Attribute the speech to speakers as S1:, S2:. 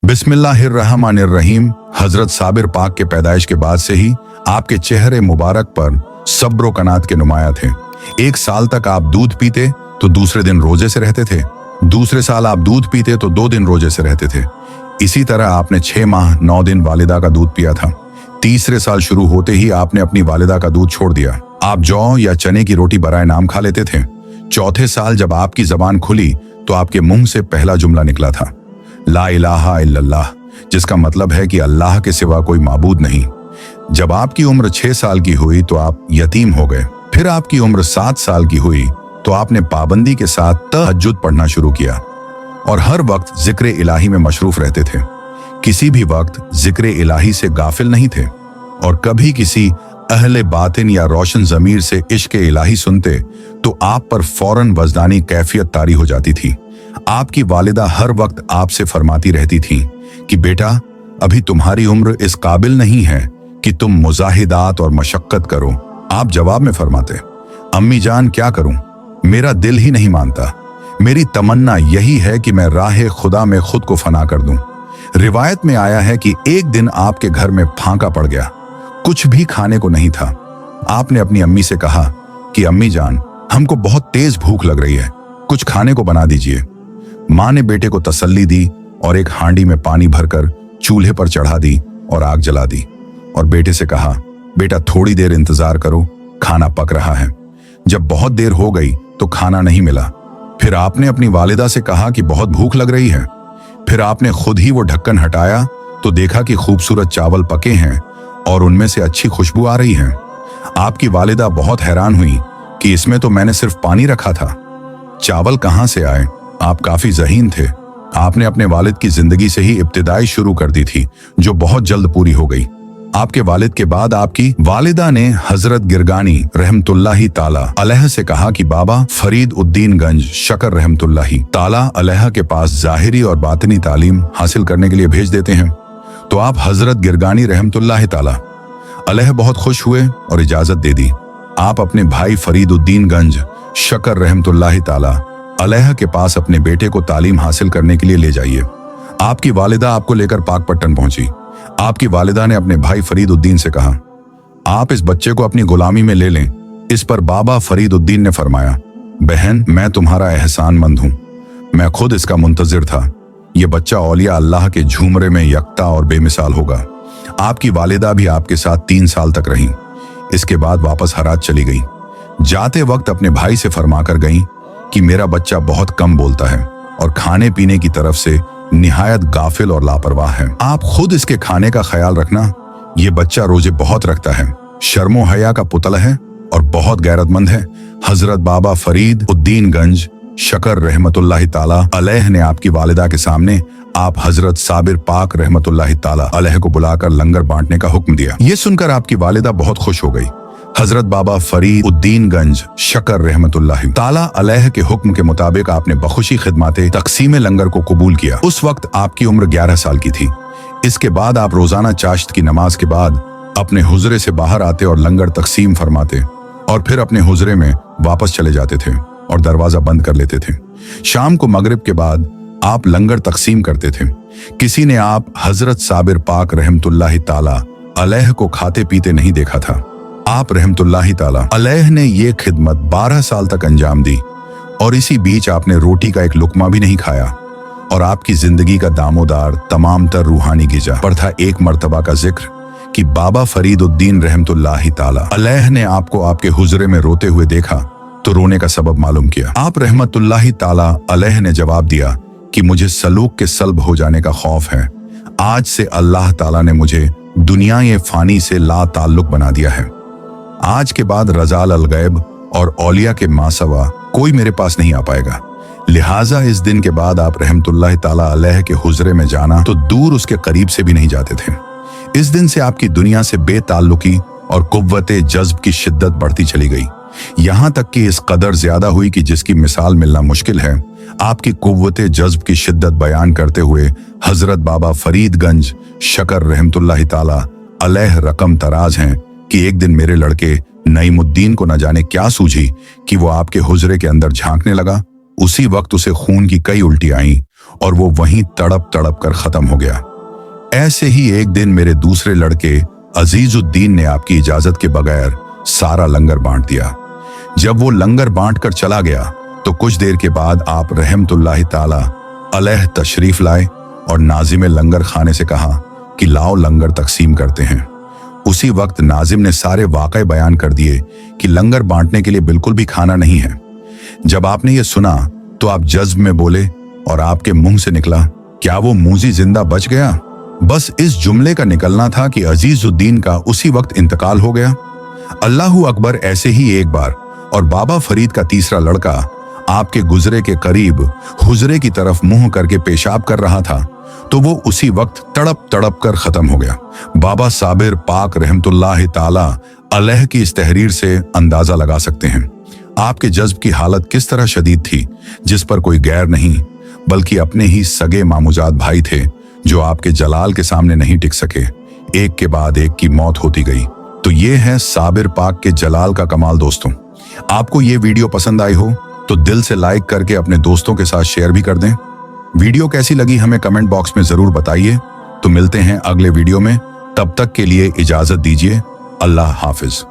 S1: बिस्मिल्लाहिर्रहमानिर्रहीम। हजरत साबिर पाक के पैदाइश के बाद से ही आपके चेहरे मुबारक पर सब्र कनात के नुमाया थे। 1 साल तक आप दूध पीते तो दूसरे दिन रोजे से रहते थे, दूसरे साल आप दूध पीते तो 2 दिन रोजे से रहते थे। इसी तरह आपने 6 माह 9 दिन वालिदा का दूध पिया था। तीसरे साल शुरू होते ही आपने अपनी वालिदा का दूध छोड़ दिया। आप जौ या चने की रोटी बराए नाम खा लेते थे। चौथे साल जब आपकी जबान खुली तो आपके मुंह से पहला जुमला निकला था, ला इलाहा इल्लल्लाह, जिसका मतलब है कि अल्लाह के सिवा कोई माबूद नहीं। जब आपकी उम्र 6 साल की हुई तो आप यतीम हो गए। फिर आपकी उम्र 7 साल की हुई तो आपने पाबंदी के साथ तहज्जुद पढ़ना शुरू किया और हर वक्त जिक्र इलाही में मशरूफ रहते थे। किसी भी वक्त जिक्र इलाही से गाफिल नहीं थे और कभी किसी अहले बातिन या रोशन ज़मीर से इश्क इलाही सुनते तो आप पर फौरन वजदानी कैफियत तारी हो जाती थी। आपकी वालिदा हर वक्त आपसे फरमाती रहती थी कि बेटा, अभी तुम्हारी उम्र इस काबिल नहीं है कि तुम मुजाहिदात और मशक्कत करो। आप जवाब में फरमाते, अम्मी जान क्या करूं, मेरा दिल ही नहीं मानता। मेरी तमन्ना यही है कि मैं राह खुदा में खुद को फना कर दूं। रिवायत में आया है कि एक दिन आपके घर में फांका पड़ गया, कुछ भी खाने को नहीं था। आपने अपनी अम्मी से कहा कि अम्मी जान, हमको बहुत तेज भूख लग रही है, कुछ खाने को बना दीजिए। माँ ने बेटे को तसल्ली दी और एक हांडी में पानी भरकर चूल्हे पर चढ़ा दी और आग जला दी और बेटे से कहा, बेटा थोड़ी देर इंतजार करो, खाना पक रहा है। जब बहुत देर हो गई तो खाना नहीं मिला। फिर आपने अपनी वालिदा से कहा कि बहुत भूख लग रही है। फिर आपने खुद ही वो ढक्कन हटाया तो देखा कि खूबसूरत चावल पके हैं और उनमें से अच्छी खुशबू आ रही है। आपकी वालिदा बहुत हैरान हुई कि इसमें तो मैंने सिर्फ पानी रखा था, चावल कहां से आए। आप काफी ज़हीन थे। आपने अपने वालिद की जिंदगी से ही इब्तिदाई शुरू कर दी थी, जो बहुत जल्द पूरी हो गई। आपके वालिद के बाद आपकी वालिदा ने हजरत गिरगानी रहमतुल्लाही ताला अलैह से कहा कि बाबा फरीद उद्दीन गंज शकर रहमतुल्लाही ताला अलैह के पास जाहिरी और बातिनी तालीम हासिल करने के लिए भेज देते हैं। तो आप हजरत गिरगानी रहमतुल्लाही ताला अलैह बहुत खुश हुए और इजाजत दे दी। आप अपने भाई फरीद उद्दीन गंज शकर रहमतुल्लाही ताला अलैह के पास अपने बेटे को तालीम हासिल करने के लिए ले जाइए। आपकी वालिदा आपको लेकर पाकपट्टन पहुंची। आपकी वालिदा ने अपने भाई फरीद उद्दीन से कहा, आप इस बच्चे को अपनी गुलामी में ले लें। इस पर बाबा फरीद उद्दीन ने फरमाया, बहन, मैं तुम्हारा एहसानमंद हूं, मैं खुद इसका मुंतजिर था। ये बच्चा औलिया अल्लाह के झूमरे में यकता और बेमिसाल होगा। आपकी वालिदा भी आपके साथ 3 साल तक रहीं। इसके बाद वापस हरात चली गई। जाते वक्त अपने भाई से फरमाकर गईं कि मेरा बच्चा बहुत कम बोलता है और खाने पीने की तरफ से निहायत गाफिल और लापरवाह है। आप खुद इसके खाने का ख्याल रखना। ये बच्चा रोजे बहुत रखता है, शर्मो हया का पुतला है और बहुत गैरतमंद है। हजरत बाबा फरीद उद्दीन गंज शकर रहमतुल्लाही ताला अलैह ने आपकी वालिदा के सामने आप हजरत साबिर पाक रहमतुल्लाही ताला अलैह को बुलाकर लंगर बांटने का हुक्म दिया। ये सुनकर आपकी वालिदा बहुत खुश हो गई। हजरत बाबा फरीद उद्दीन गंज शकर रहमतुल्लाही ताला अलैह के हुक्म के मुताबिक आपने बखुशी खिदमते तकसीम लंगर को कबूल किया। उस वक्त आपकी उम्र 11 साल की थी। इसके बाद आप रोजाना चाश्त की नमाज के बाद अपने हुजरे से बाहर आते और लंगर तकसीम फरमाते और फिर अपने हुजरे में वापस चले जाते थे और दरवाजा बंद कर लेते थे। शाम को मगरिब के बाद आप लंगर तकसीम करते थे। किसी ने आप हजरत साबिर पाक रहमतुल्लाही ताला अलैह को खाते पीते नहीं देखा था। आप रहमतुल्लाही ताला अलैह ने ये खिदमत 12 साल तक अंजाम दी और इसी बीच आपने रोटी का एक लुकमा भी नहीं खाया और आपकी जिंदगी का दामोदार तमाम तर रूहानी गिजा पर था एक मर्तबा का जिक्र कि बाबा फरीद उद्दीन रहमतुल्लाही ताला अलैह ने आपको आपके हुजरे में रोते हुए देखा तो रोने का सबब मालूम किया। आप रहमतुल्लाही ताला अलैह ने जवाब दिया कि मुझे सलूक के सल्ब हो जाने का खौफ है। आज से अल्लाह ताला ने मुझे दुनिया ये फानी से ला ताल्लुक बना दिया है। आज के बाद रजाल अल गैब और औलिया के मासवा कोई मेरे पास नहीं आ पाएगा। लिहाजा इस दिन के बाद आप रहमतुल्लाही ताला अलैह के हुजरे में जाना तो दूर उसके करीब से भी नहीं जाते थे। इस दिन से आपकी दुनिया से बेताल्लुकी और कुव्वते जज्ब की शिद्दत बढ़ती चली गई, यहाँ तक कि इस कदर ज्यादा हुई कि जिसकी मिसाल मिलना मुश्किल है। आपकी कुव्वते जज्ब की शिद्दत बयान करते हुए हजरत बाबा फरीद गंज शकर रहमतुल्लाही ताला अलैह रकम तराज हैं कि एक दिन मेरे लड़के नईमुद्दीन को न जाने क्या सूझी कि वो आपके हुजरे के अंदर झांकने लगा। उसी वक्त उसे खून की कई उल्टी आईं और वो वहीं तड़प तड़प कर खत्म हो गया। ऐसे ही एक दिन मेरे दूसरे लड़के अजीजुद्दीन ने आपकी इजाजत के बगैर सारा लंगर बांट दिया। जब वो लंगर बांट कर चला गया तो कुछ देर के बाद आप रहमतुल्लाहि ताला अलैह तशरीफ लाए और नाजिम लंगर खाने से कहा कि लाओ लंगर तकसीम करते हैं। उसी वक्त नाजिम ने सारे वाक़े बयान कर दिए कि लंगर बांटने के लिए बिल्कुल भी खाना नहीं है। जब आपने ये सुना तो आप जज्ब में बोले और आपके मुंह से निकला, क्या वो मूजी जिंदा बच गया? बस इस जुमले का निकलना था कि अजीजुद्दीन का उसी वक्त इंतकाल हो गया। अल्लाहू अकबर। ऐसे ही एक बार और बाबा फरीद का तीसरा लड़का आपके गुजरे के करीब हुजरे की तरफ मुंह करके पेशाब कर रहा था तो वो उसी वक्त तड़प तड़प कर खत्म हो गया। बाबा साबिर पाक रहमतुल्लाहि ताला अलैह की इस तहरीर से अंदाजा लगा सकते हैं आपके जज्ब की हालत किस तरह शदीद थी, जिस पर कोई गैर नहीं बल्कि अपने ही सगे मामूजात भाई थे जो आपके जलाल के सामने नहीं टिक सके। एक के बाद एक की मौत होती गई। तो ये है साबिर पाक के जलाल का कमाल। दोस्तों, आपको ये वीडियो पसंद आई हो तो दिल से लाइक करके अपने दोस्तों के साथ शेयर भी कर दें। वीडियो कैसी लगी हमें कमेंट बॉक्स में जरूर बताइए। तो मिलते हैं अगले वीडियो में, तब तक के लिए इजाजत दीजिए। अल्लाह हाफिज।